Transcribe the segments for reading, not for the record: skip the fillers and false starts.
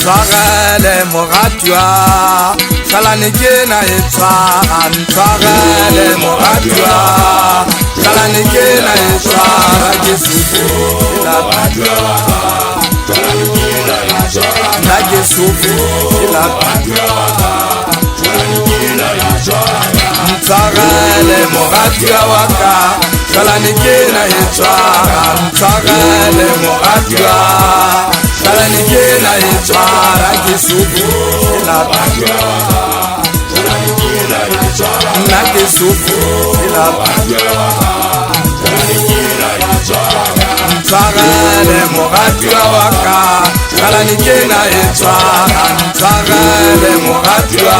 ntshwarele moratua hlalane ke na e tshwara ntshwarele moratua hlalane ke na e tshwara ke sufela nna ke sufela ntshwarele moratua wa ka hlalane ke na e tshwara ntshwarele moratua hlalane ke na e tshwara ke sufela nna ke sufela ntshwarele moratua wa ka hlalane ke na e tshwara ntshwarele moratua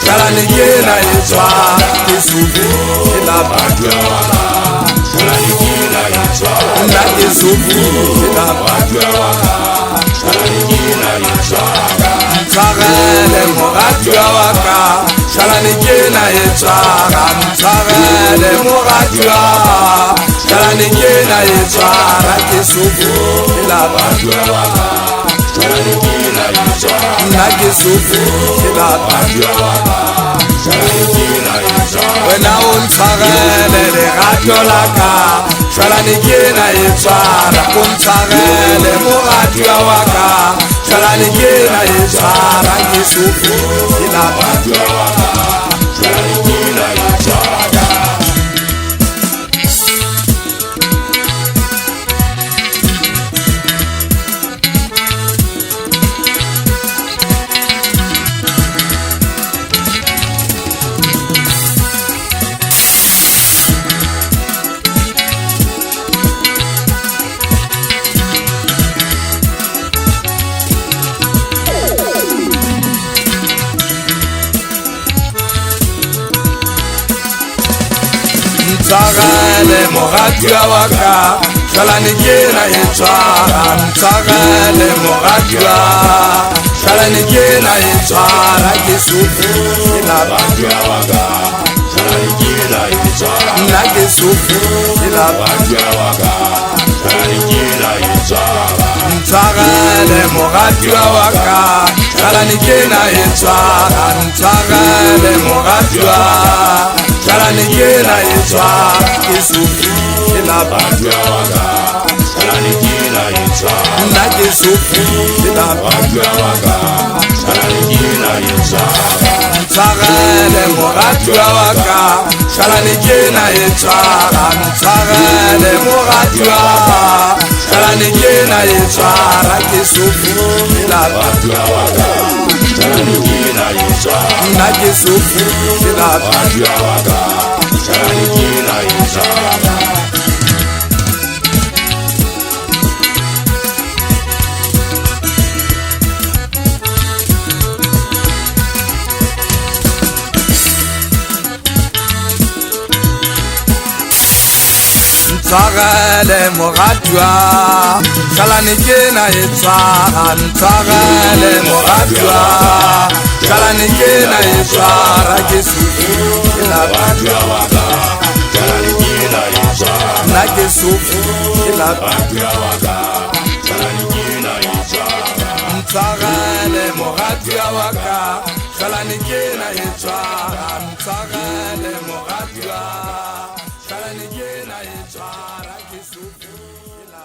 hlalane ke na e tshwara ke sufela nna ke sufela ntshwarele moratua wa ka hlalane ke na e tshwara ntshwarele moratua hlalane ke na e tshwara ke sufela nna ke sufela wena o ntshwarele lerato la ka hlalane ke na e tshwara o ntshwarele moratua wa ka hlalane ke na e tshwara ke sufela ntshwarele moratua wa ka hlalane ke na e tshwara ntshwarele moratua hlalane ke na e tshwara ke sufela nna ke sufela ntshwarele moratua wa ka hlalane ke na e tshwara ntshwarele moratua hlalane ke na e tshwara ke sufela nna ke sufela ntshwarele moratua wa ka hlalane ke na e tshwara ntshwarele moratua hlalane ke na e tshwara ke sufela nna ke sufela ntshwarele moratua hlalane ke na e tshwara ntshwarele moratua hlalane ke na e tshwara ke sufela nna ke sufela ntshwarele moratua wa ka hlalane ke na e tshwara ntshwarele moratua hlalane ke na e tshwara ke sufela